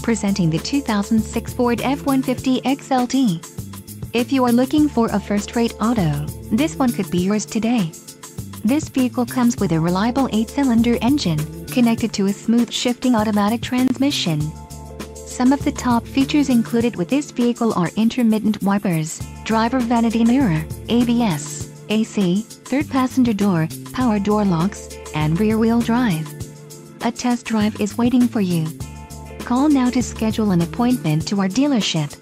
Presenting the 2006 Ford F-150 XLT. If you are looking for a first-rate auto, this one could be yours today. This vehicle comes with a reliable 8-cylinder engine, connected to a smooth shifting automatic transmission. Some of the top features included with this vehicle are intermittent wipers, driver vanity mirror, ABS, AC, third passenger door, power door locks, and rear-wheel drive. A test drive is waiting for you. Call now to schedule an appointment to our dealership.